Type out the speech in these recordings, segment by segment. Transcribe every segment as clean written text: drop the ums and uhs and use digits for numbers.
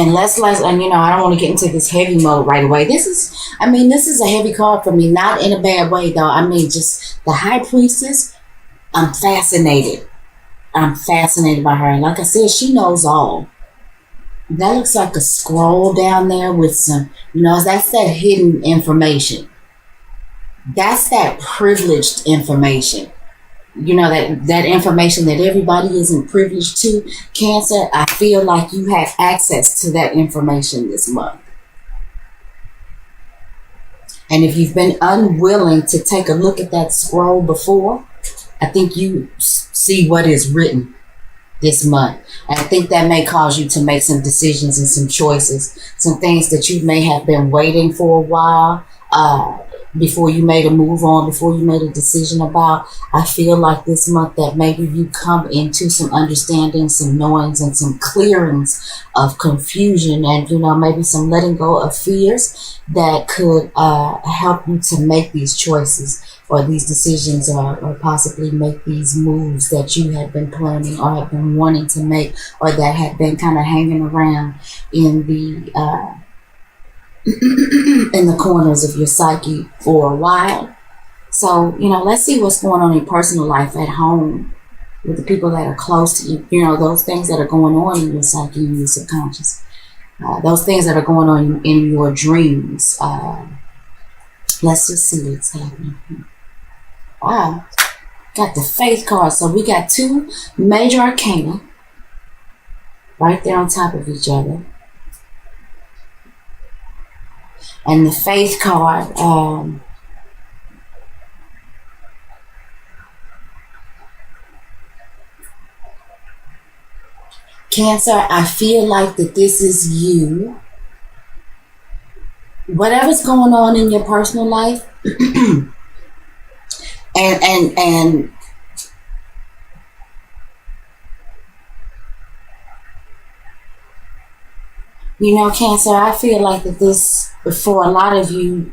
And and I don't want to get into this heavy mode right away. This is a heavy card for me, not in a bad way though. Just the high priestess. I'm fascinated. I'm fascinated by her. And like I said, she knows all. That looks like a scroll down there with some, that's that hidden information. That's that privileged information. That information that everybody isn't privileged to. Cancer, I feel like you have access to that information this month. And if you've been unwilling to take a look at that scroll before, I think you see what is written this month. And I think that may cause you to make some decisions and some choices, some things that you may have been waiting for a while, before you made a move on, before you made a decision about. I feel like this month that maybe you come into some understanding, some knowings, and some clearings of confusion, and maybe some letting go of fears that could help you to make these choices or these decisions, or possibly make these moves that you have been planning or have been wanting to make, or that have been kind of hanging around in the in the corners of your psyche for a while. So, let's see what's going on in personal life at home with the people that are close to you. Those things that are going on in your psyche and your subconscious. Those things that are going on in your dreams. Let's just see what's happening. Wow. Got the Faith card. So we got two major arcana right there on top of each other. And the Faith card, Cancer, I feel like that this is you. Whatever's going on in your personal life, and Cancer, I feel like that this, for a lot of you,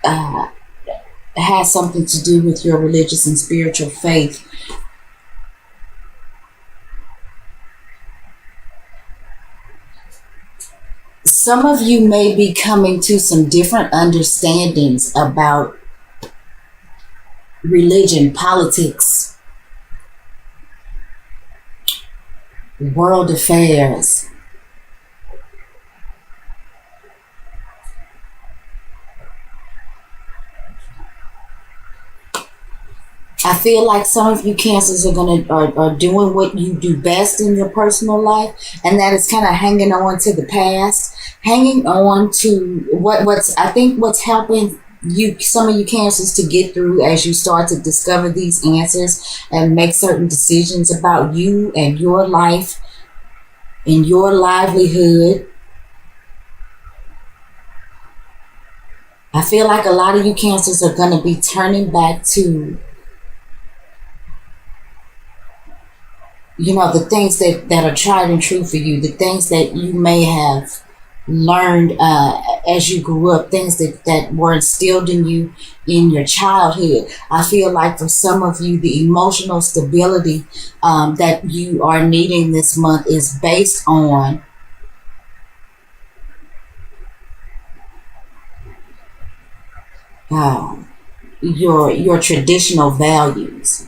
has something to do with your religious and spiritual faith. Some of you may be coming to some different understandings about religion, politics, world affairs. I feel like some of you Cancers are doing what you do best in your personal life, and that is kind of hanging on to the past, hanging on to what's helping you, some of you Cancers, to get through as you start to discover these answers and make certain decisions about you and your life and your livelihood. I feel like a lot of you Cancers are going to be turning back to the things that are tried and true for you, the things that you may have learned as you grew up, things that were instilled in you in your childhood. I feel like for some of you, the emotional stability that you are needing this month is based on your traditional values.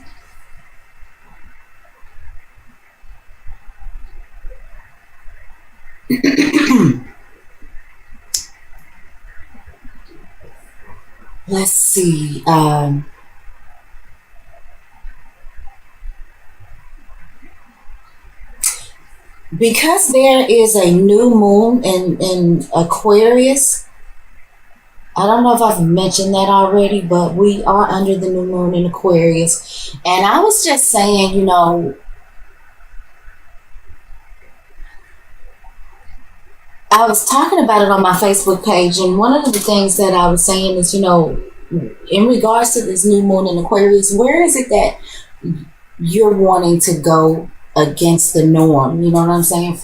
Let's see. Because there is a new moon in Aquarius. I don't know if I've mentioned that already, but we are under the new moon in Aquarius. And I was just saying, I was talking about it on my Facebook page, and one of the things that I was saying is, in regards to this new moon in Aquarius, where is it that you're wanting to go against the norm? You know what I'm saying?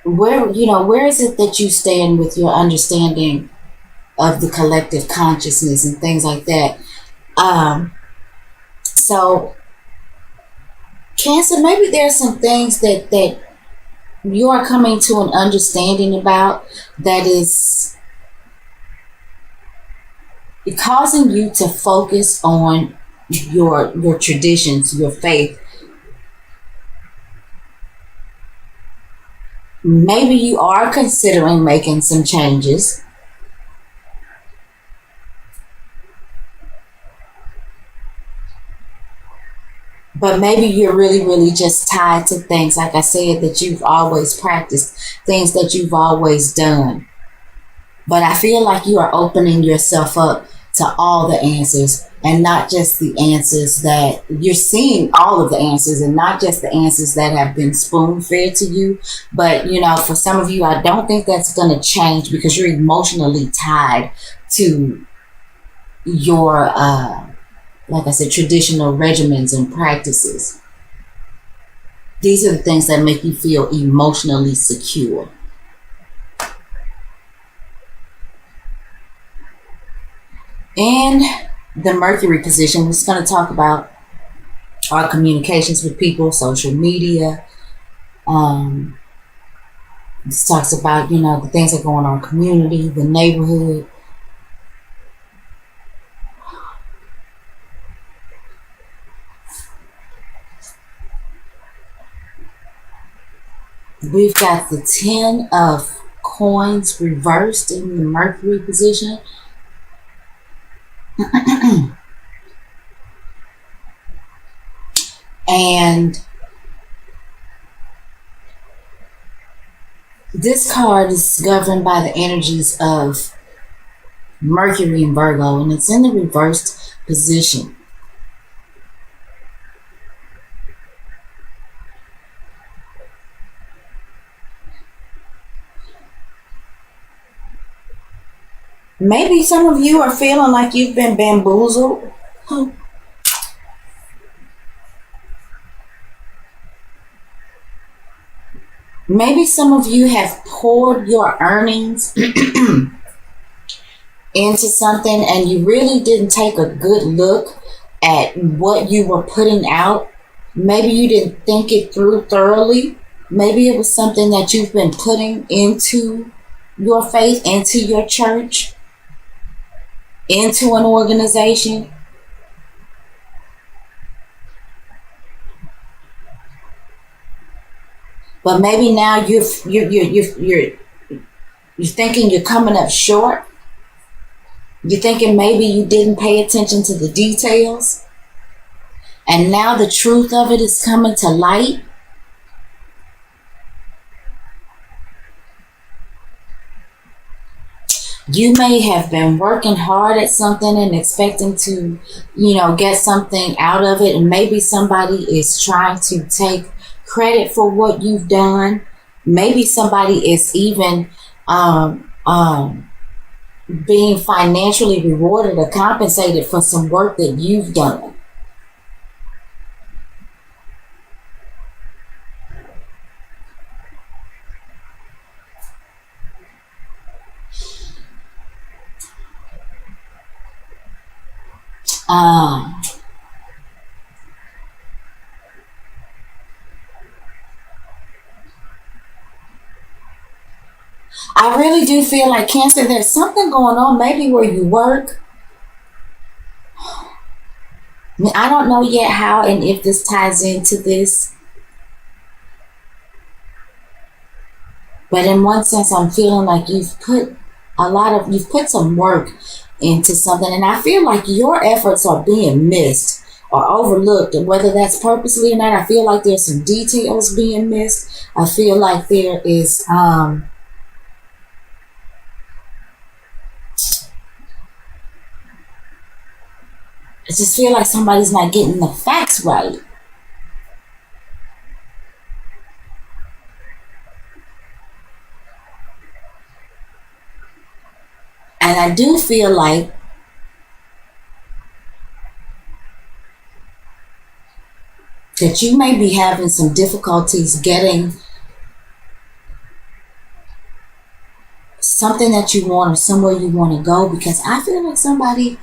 Where is it that you stand with your understanding of the collective consciousness and things like that? So Cancer, maybe there's some things that you are coming to an understanding about that is causing you to focus on your traditions, your faith. Maybe you are considering making some changes, but maybe you're really just tied to things, like I said, that you've always practiced, things that you've always done. But I feel like you are opening yourself up to all the answers, and not just the answers that you're seeing, all of the answers, and not just the answers that have been spoon fed to you. But, for some of you, I don't think that's going to change because you're emotionally tied to your, like I said, traditional regimens and practices. These are the things that make you feel emotionally secure. In the Mercury position, we're just going to talk about our communications with people, social media. This talks about, the things that go on in our community, the neighborhood. We've got the 10 of coins reversed in the Mercury position. And this card is governed by the energies of Mercury and Virgo, and it's in the reversed position. Maybe some of you are feeling like you've been bamboozled. Maybe some of you have poured your earnings into something and you really didn't take a good look at what you were putting out. Maybe you didn't think it through thoroughly. Maybe it was something that you've been putting into your faith, into your church, into an organization. But maybe now you're thinking you're coming up short. You're thinking maybe you didn't pay attention to the details. And now the truth of it is coming to light. You may have been working hard at something and expecting to, get something out of it. And maybe somebody is trying to take credit for what you've done. Maybe somebody is even being financially rewarded or compensated for some work that you've done. I really do feel like, Cancer, there's something going on maybe where you work. I don't know yet how and if this ties into this. But in one sense, I'm feeling like you've put some work into something. And I feel like your efforts are being missed or overlooked. And whether that's purposely or not, I feel like there's some details being missed. I feel like there is, I just feel like somebody's not getting the facts right. And I do feel like that you may be having some difficulties getting something that you want or somewhere you want to go, because I feel like somebody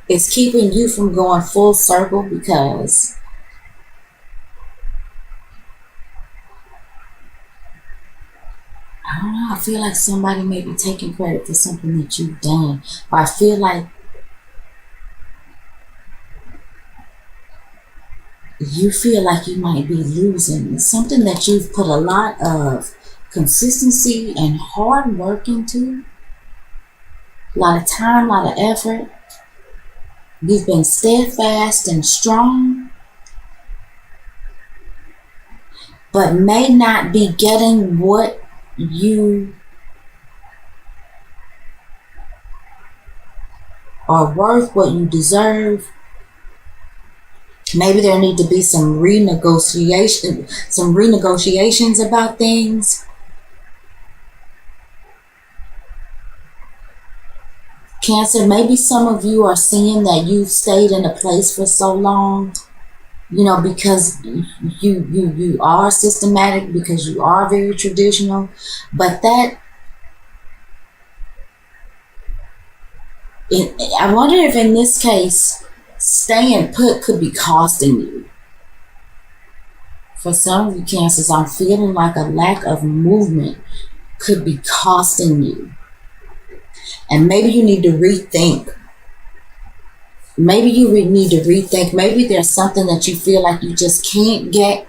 is keeping you from going full circle, because I feel like somebody may be taking credit for something that you've done. Or I feel like you might be losing. It's something that you've put a lot of consistency and hard work into. A lot of time, a lot of effort. You've been steadfast and strong, but may not be getting what you are worth, what you deserve. Maybe there need to be some renegotiations about things. Cancer, maybe some of you are seeing that you've stayed in a place for so long, because you are systematic, because you are very traditional, but I wonder if in this case, staying put could be costing you. For some of you Cancers, I'm feeling like a lack of movement could be costing you. And maybe you need to rethink. Maybe there's something that you feel like you just can't get.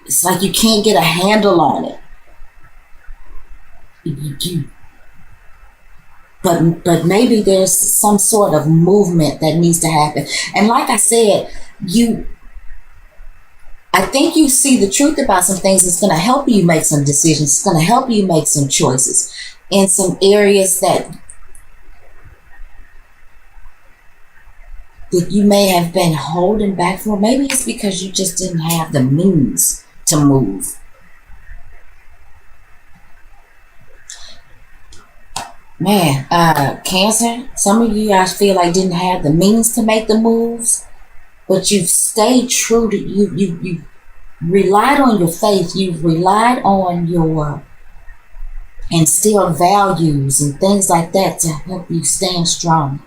It's like you can't get a handle on it. But maybe there's some sort of movement that needs to happen. And like I said, I think you see the truth about some things. It's going to help you make some decisions. It's going to help you make some choices in some areas that you may have been holding back for. Maybe it's because you just didn't have the means to move. Man, Cancer, some of you I feel like didn't have the means to make the moves, but you've stayed true to you relied on your faith, you've relied on your instilled values and things like that to help you stand strong.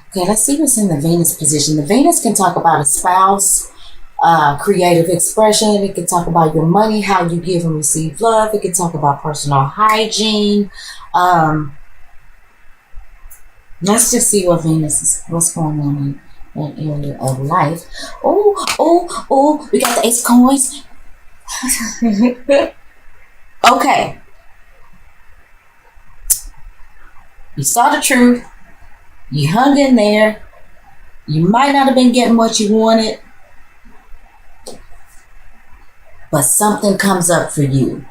Okay, let's see what's in the Venus position. The Venus can talk about a spouse, creative expression. It can talk about your money, how you give and receive love. It can talk about personal hygiene. Let's just see what what's going on in that area of life. Oh, we got the Ace of Coins. Okay. You saw the truth. You hung in there. You might not have been getting what you wanted, but something comes up for you,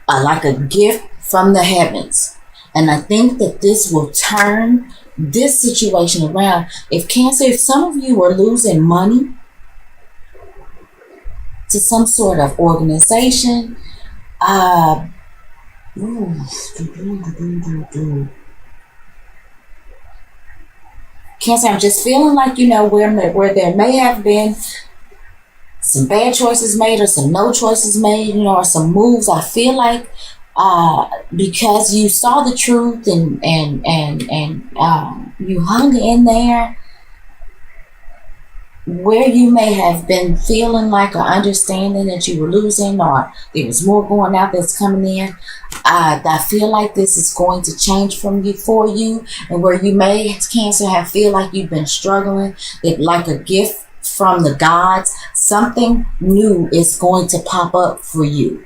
like a gift from the heavens. And I think that this will turn this situation around. If some of you are losing money to some sort of organization, Cancer, I'm just feeling like, where there may have been some bad choices made or some no choices made, or some moves. I feel like because you saw the truth and you hung in there, where you may have been feeling like or understanding that you were losing or there was more going out that's coming in, I feel like this is going to change for you, and where you may, Cancer, feel like you've been struggling, like a gift from the gods, something new is going to pop up for you.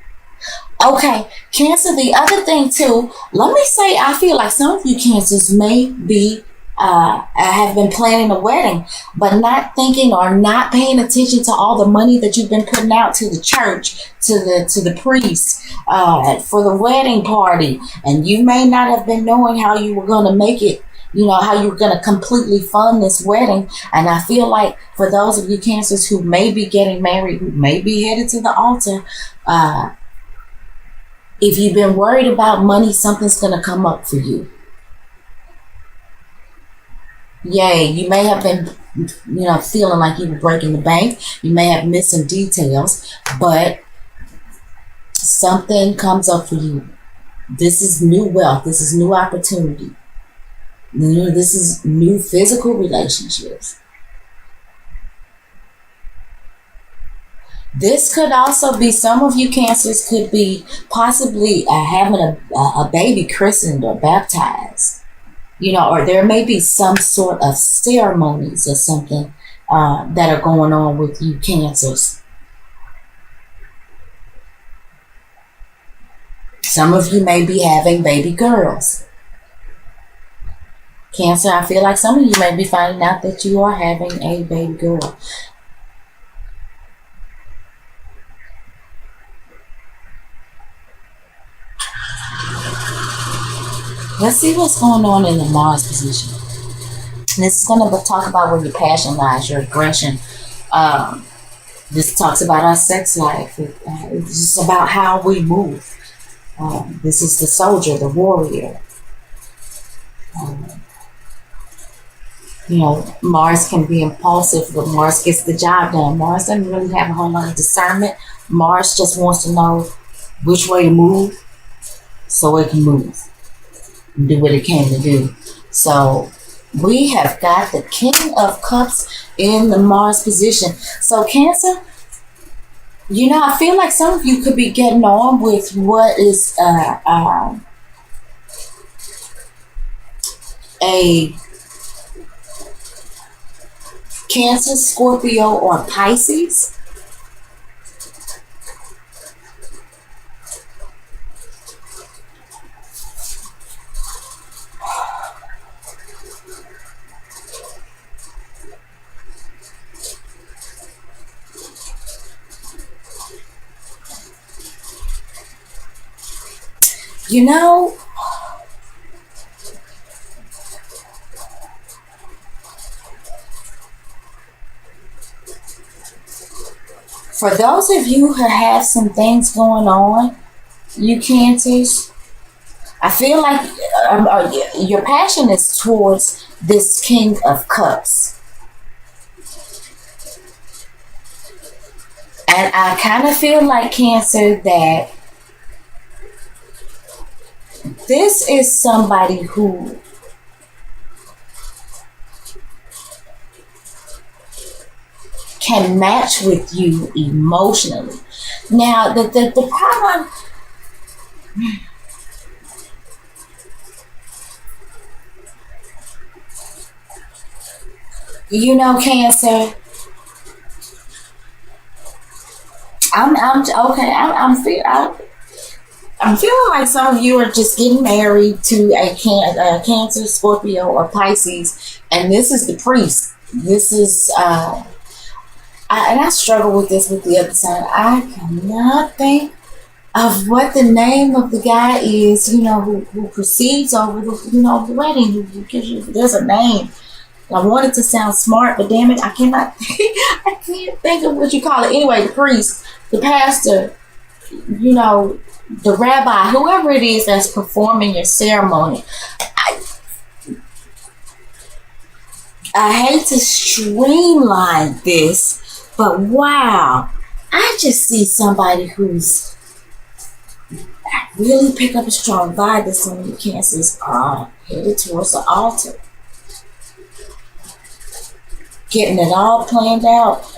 Okay, Cancer, the other thing too, let me say, I feel like some of you Cancers may be have been planning a wedding, but not thinking or not paying attention to all the money that you've been putting out to the church, to the priest, for the wedding party. And you may not have been knowing how you were going to make it, how you were going to completely fund this wedding. And I feel like for those of you Cancers who may be getting married, who may be headed to the altar, if you've been worried about money, something's going to come up for you. Yay, you may have been, feeling like you were breaking the bank. You may have missed some details, but something comes up for you. This is new wealth. This is new opportunity. This is new physical relationships. This could also be, some of you cancers could be possibly having a baby christened or baptized, or there may be some sort of ceremonies or something that are going on with you cancers. Some of you may be having baby girls. Cancer, I feel like some of you may be finding out that you are having a baby girl. Let's see what's going on in the Mars position. This is going to talk about where your passion lies, your aggression. This talks about our sex life. It's just about how we move. This is the soldier, the warrior. Mars can be impulsive, but Mars gets the job done. Mars doesn't really have a whole lot of discernment. Mars just wants to know which way to move so it can move and do what it came to do. So we have got the King of Cups in the Mars position. So Cancer, I feel like some of you could be getting on with what is a Cancer, Scorpio, or Pisces. For those of you who have some things going on, you Cancers, I feel like your passion is towards this King of Cups. And I kind of feel like, Cancer, that this is somebody who can match with you emotionally. Now, the problem, Cancer, I'm feeling like some of you are just getting married to a Cancer, Scorpio, or Pisces, and this is the priest. This is, and I struggle with this with the other side. I cannot think of what the name of the guy is, who proceeds over the wedding, who gives you, there's a name. I want it to sound smart, but damn it, I cannot, I can't think of what you call it. Anyway, the priest, the pastor, the rabbi, whoever it is that's performing your ceremony. I hate to streamline this, but wow, I just see somebody who's really pick up a strong vibe that some of you Cancers are headed towards the altar. Getting it all planned out.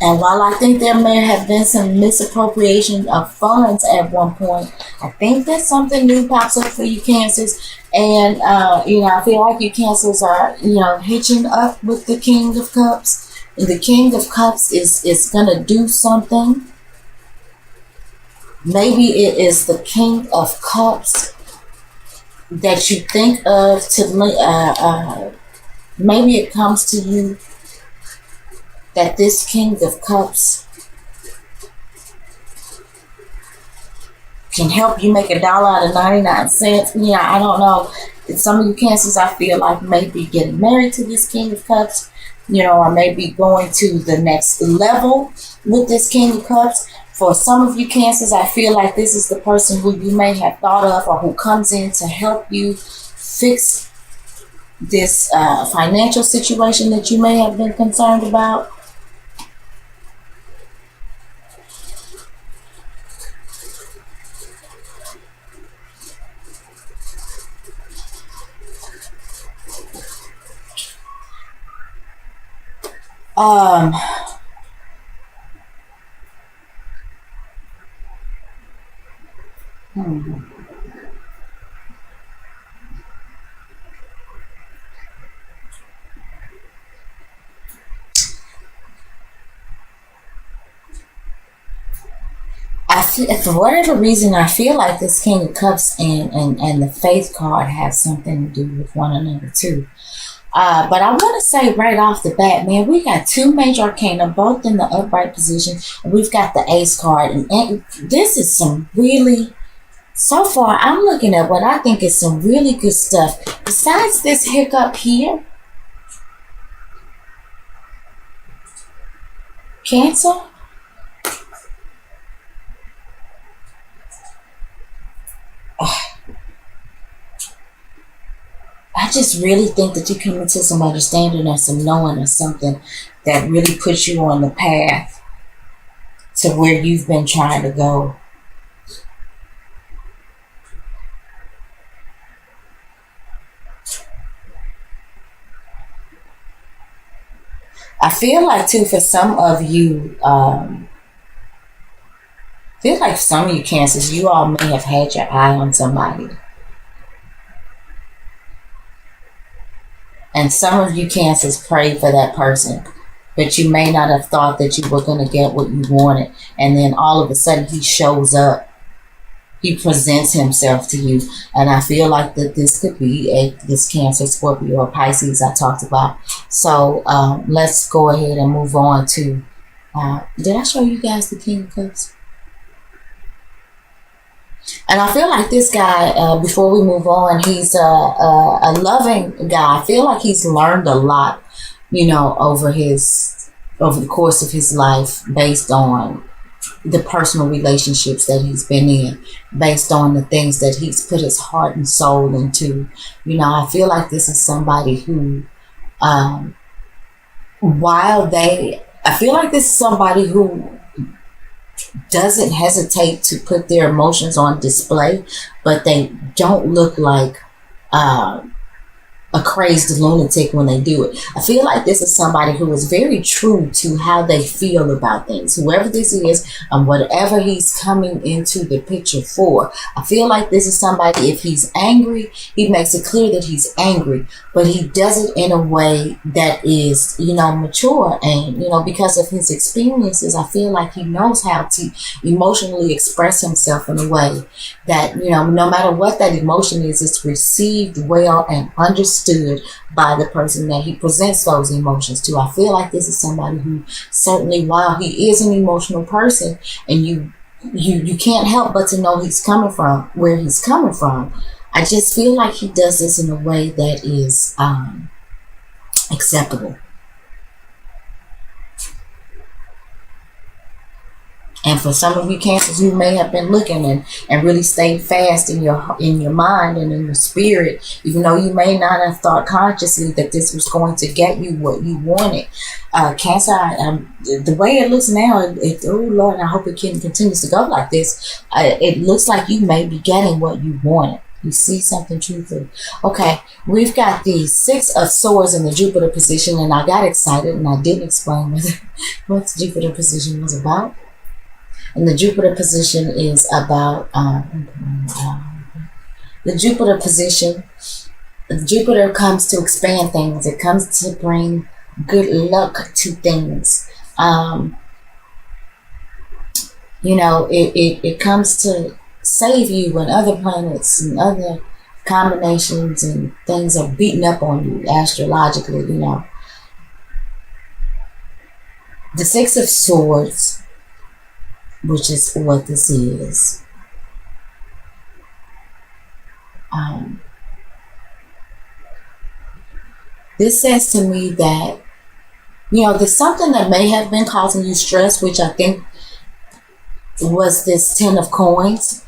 And while I think there may have been some misappropriation of funds at one point, I think that something new pops up for you Cancers. And, I feel like you Cancers are, hitching up with the King of Cups. And the King of Cups is going to do something. Maybe it is the King of Cups that you think of to, maybe it comes to you that this King of Cups can help you make $1 out of 99 cents. I don't know. Some of you Cancers, I feel like, may be getting married to this King of Cups, or maybe going to the next level with this King of Cups. For some of you Cancers, I feel like this is the person who you may have thought of, or who comes in to help you fix this financial situation that you may have been concerned about. Um, hmm. I feel, for whatever reason, I feel like this King of Cups and the Faith card have something to do with one another too. But I want to say right off the bat, man, we got two major arcana, both in the upright position, and we've got the Ace card, and this is some really. So far, I'm looking at what I think is some really good stuff. Besides this hiccup here, Cancer. I just really think that you come into some understanding or some knowing or something that really puts you on the path to where you've been trying to go. I feel like too for some of you, feel like some of you Cancers, you all may have had your eye on somebody. And some of you Cancers prayed for that person, but you may not have thought that you were going to get what you wanted. And then all of a sudden he shows up. He presents himself to you. And I feel like that this could be this Cancer, Scorpio, or Pisces I talked about. So let's go ahead and move on to, did I show you guys the King of Cups? And I feel like this guy, before we move on, he's a loving guy. I feel like he's learned a lot, you know, over the course of his life, based on the personal relationships that he's been in, based on the things that he's put his heart and soul into. You know, I feel like this is somebody who, I feel like this is somebody who doesn't hesitate to put their emotions on display, but they don't look like a crazed lunatic when they do it. I feel like this is somebody who is very true to how they feel about things. Whoever this is, and whatever he's coming into the picture for, I feel like this is somebody, if he's angry, he makes it clear that he's angry, but he does it in a way that is, you know, mature. And, you know, because of his experiences, I feel like he knows how to emotionally express himself in a way that, you know, no matter what that emotion is, it's received well and understood by the person that he presents those emotions to. I feel like this is somebody who certainly, while he is an emotional person, and you can't help but to know he's coming from where he's coming from, I just feel like he does this in a way that is acceptable. And for some of you Cancers, you may have been looking and really stayed fast in your mind and in your spirit, even though you may not have thought consciously that this was going to get you what you wanted. Cancer, the way it looks now, oh Lord, I hope it continues to go like this. It looks like you may be getting what you wanted. You see something truthful. Okay, we've got the Six of Swords in the Jupiter position, and I got excited and I didn't explain what the Jupiter position was about. And the Jupiter position is about the Jupiter position. Jupiter comes to expand things. It comes to bring good luck to things. You know, it comes to save you when other planets and other combinations and things are beating up on you astrologically, you know. The Six of Swords, which is what this is. This says to me that, you know, there's something that may have been causing you stress, which I think was this Ten of Coins.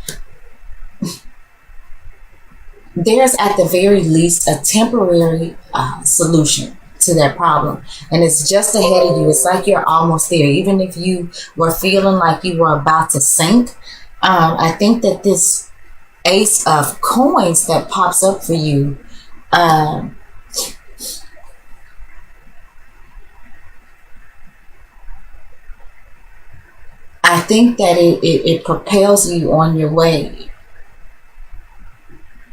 There's at the very least a temporary solution to that problem, and it's just ahead of you. It's like you're almost there, even if you were feeling like you were about to sink. I think that this Ace of Coins that pops up for you, think that it propels you on your way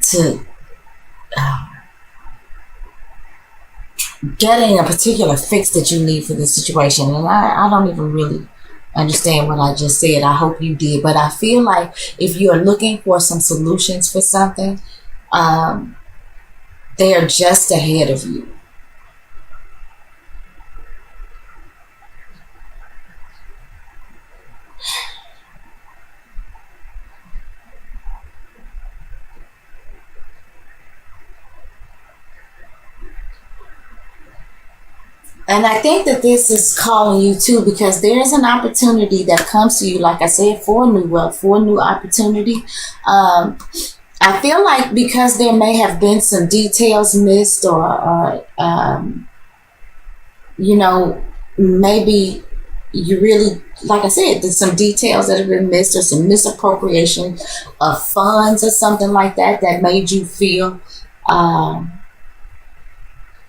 to getting a particular fix that you need for this situation. And I don't even really understand what I just said. I hope you did. But I feel like if you're looking for some solutions for something, they are just ahead of you. And I think that this is calling you too, because there is an opportunity that comes to you, like I said, for new wealth, for new opportunity. I feel like because there may have been some details missed, or you know, maybe you really, like I said, there's some details that have been missed, or some misappropriation of funds or something like that that made you feel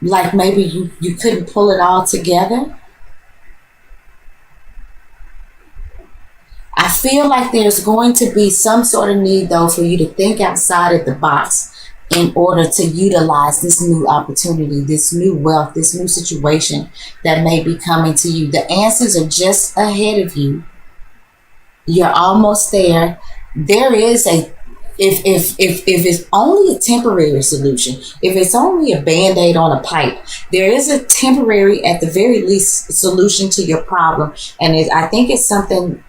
like maybe you couldn't pull it all together. I feel like there's going to be some sort of need, though, for you to think outside of the box in order to utilize this new opportunity, this new wealth, this new situation that may be coming to you. The answers are just ahead of you. You're almost there. There is a, if it's only a temporary solution, if it's only a band-aid on a pipe, there is a temporary, at the very least, solution to your problem. And I think it's something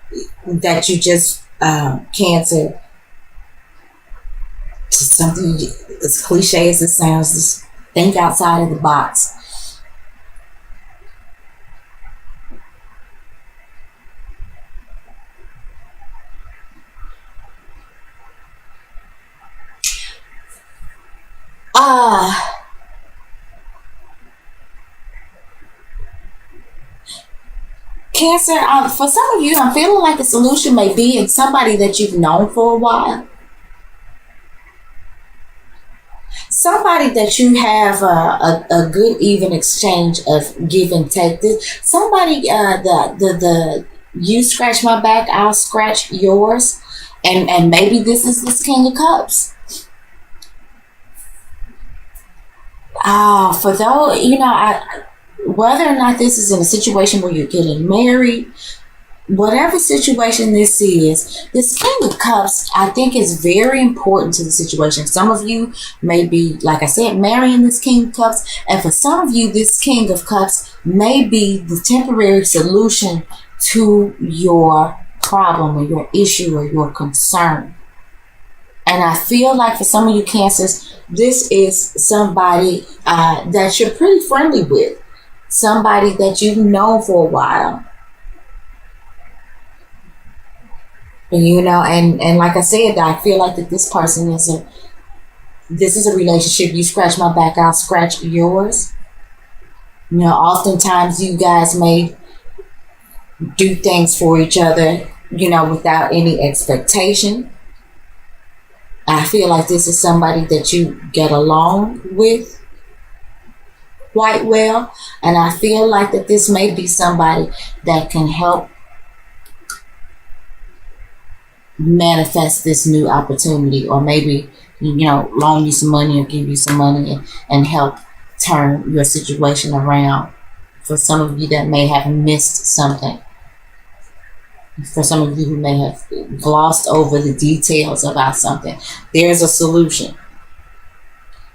that you just, Cancer, something as cliche as it sounds, just think outside of the box. Cancer, for some of you, I'm feeling like the solution may be in somebody that you've known for a while. Somebody that you have a good even exchange of give and take. Somebody, the you scratch my back, I'll scratch yours. And maybe this King of Cups. For those, whether or not this is in a situation where you're getting married, whatever situation this is, this King of Cups, I think, is very important to the situation. Some of you may be, like I said, marrying this King of Cups. And for some of you, this King of Cups may be the temporary solution to your problem or your issue or your concern. And I feel like for some of you Cancers, this is somebody that you're pretty friendly with. Somebody that you've known for a while. And like I said, I feel like that this person is a relationship. You scratch my back, I'll scratch yours. Oftentimes you guys may do things for each other, without any expectation. I feel like this is somebody that you get along with quite well. And I feel like that this may be somebody that can help manifest this new opportunity, or maybe, loan you some money or give you some money and help turn your situation around. For some of you that may have missed something. For some of you who may have glossed over the details about something, there's a solution.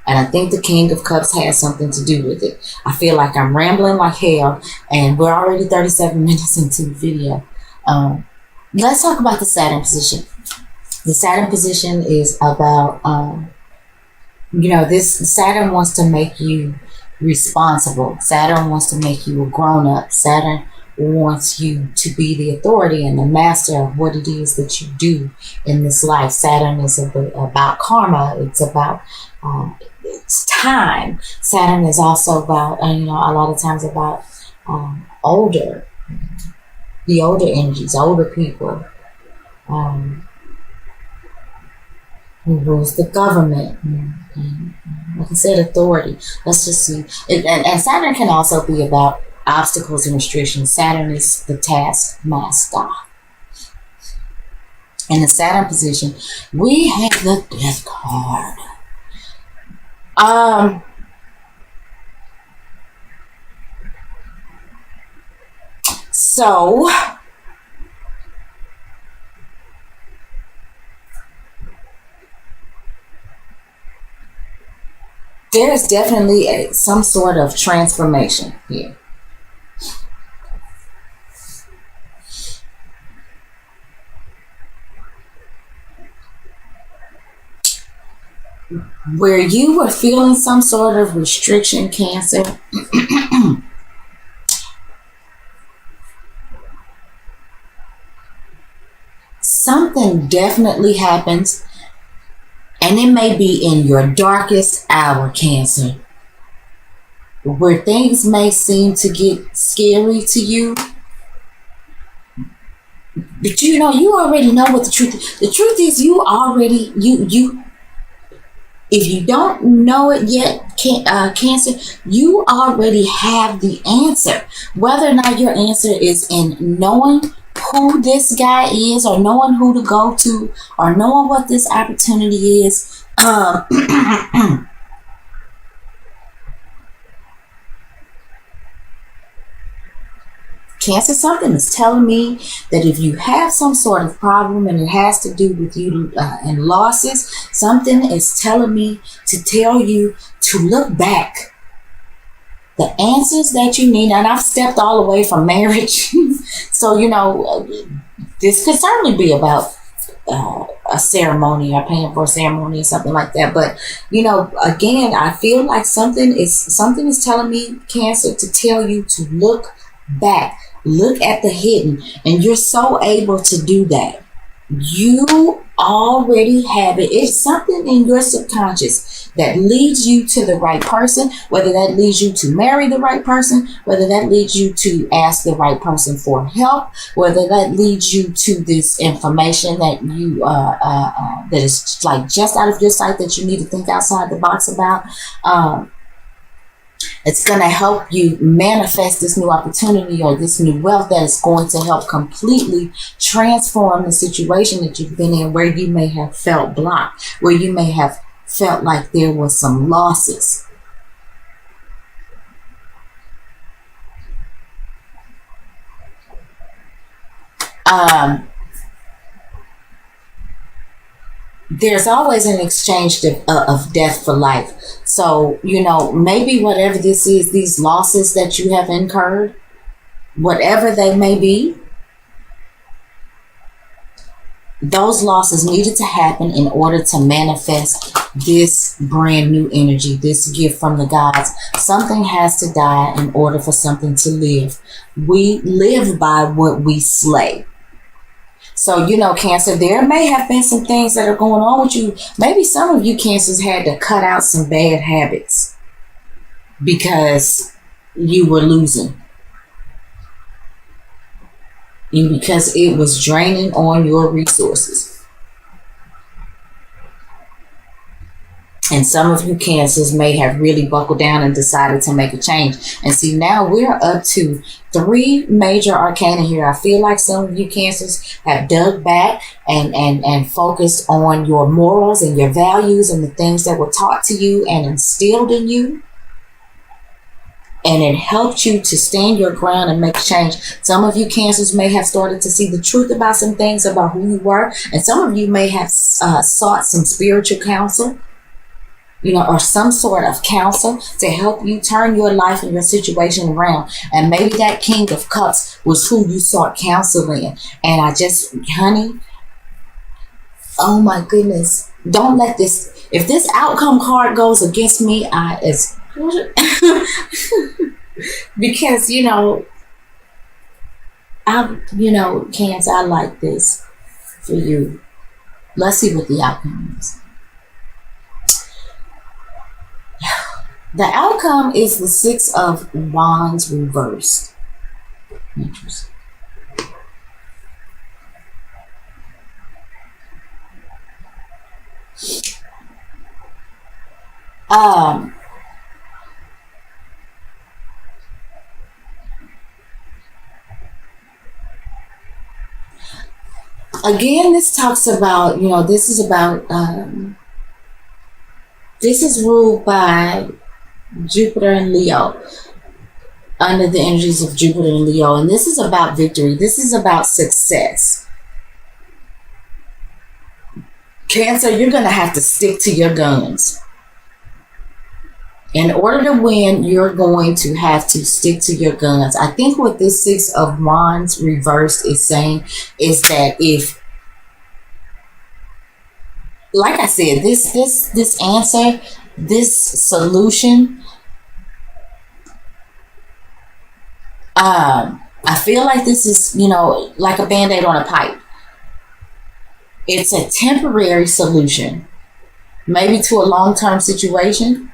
And I think the King of Cups has something to do with it. I feel like I'm rambling like hell, and we're already 37 minutes into the video. Let's talk about the Saturn position. The Saturn position is about, this Saturn wants to make you responsible. Saturn wants to make you a grown-up. Saturn wants you to be the authority and the master of what it is that you do in this life. Saturn is about karma. It's about it's time. Saturn is also about, a lot of times about the older energies, older people, who rules the government. And, like I said, authority. Let's just see. And Saturn can also be about obstacles and restrictions. Saturn is the taskmaster. In the Saturn position, we have the Death card. So there's definitely some sort of transformation here. Where you were feeling some sort of restriction, Cancer, something definitely happens, and it may be in your darkest hour, Cancer, where things may seem to get scary to you. But you know, you already know what the truth is. The truth is, you already, you if you don't know it yet, Cancer, you already have the answer. Whether or not your answer is in knowing who this guy is, or knowing who to go to, or knowing what this opportunity is. Cancer, something is telling me that if you have some sort of problem and it has to do with you and losses, something is telling me to tell you to look back. The answers that you need, and I've stepped all the way from marriage, so you know, this could certainly be about a ceremony or paying for a ceremony or something like that. But you know, again, I feel like something is telling me, Cancer, to tell you to look back, look at the hidden, and you're so able to do that. You already have it. It's something in your subconscious that leads you to the right person, whether that leads you to marry the right person, whether that leads you to ask the right person for help, whether that leads you to this information that you that is like just out of your sight, that you need to think outside the box about. It's going to help you manifest this new opportunity or this new wealth that is going to help completely transform the situation that you've been in, where you may have felt blocked, where you may have felt like there was some losses. There's always an exchange of death for life. So, you know, maybe whatever this is, these losses that you have incurred, whatever they may be, those losses needed to happen in order to manifest this brand new energy, this gift from the gods. Something has to die in order for something to live. We live by what we slay. So, you know, Cancer, there may have been some things that are going on with you. Maybe some of you Cancers had to cut out some bad habits because you were losing. And because it was draining on your resources. And some of you Cancers may have really buckled down and decided to make a change. And see, now we're up to 3 major arcana here. I feel like some of you Cancers have dug back and focused on your morals and your values and the things that were taught to you and instilled in you. And it helped you to stand your ground and make change. Some of you Cancers may have started to see the truth about some things about who you were. And some of you may have sought some spiritual counsel, you know, or some sort of counsel to help you turn your life and your situation around. And maybe that King of Cups was who you sought counsel in. And I just, honey, oh my goodness, don't let this, if this outcome card goes against me, because, you know, Cancer, I like this for you. Let's see what the outcome is. The outcome is the 6 of Wands reversed. Interesting. Again, this talks about, this is about, this is ruled by Jupiter and Leo, under the energies of Jupiter and Leo. And this is about victory. This is about success. Cancer, you're going to have to stick to your guns. In order to win, you're going to have to stick to your guns. I think what this Six of Wands reversed is saying is that if, like I said, this answer, this solution, I feel like this is, like a band-aid on a pipe. It's a temporary solution, maybe to a long-term situation.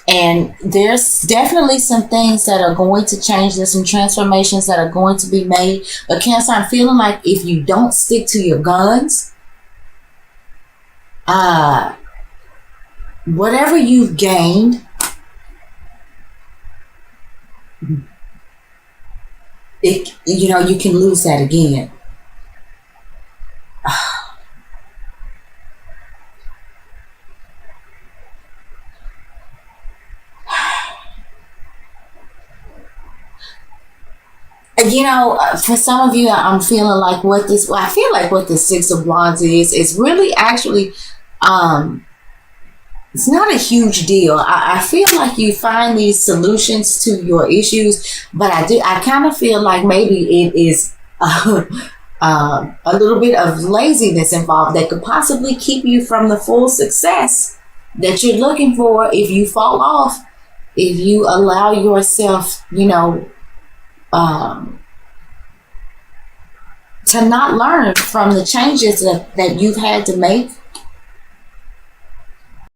And there's definitely some things that are going to change. There's some transformations that are going to be made. But Cancer, I'm feeling like if you don't stick to your guns, whatever you've gained, you can lose that again. For some of you, I'm feeling like I feel like what the Six of Wands is really actually, it's not a huge deal. I feel like you find these solutions to your issues, but I kind of feel like maybe it is a little bit of laziness involved that could possibly keep you from the full success that you're looking for if you fall off, if you allow yourself, to not learn from the changes that you've had to make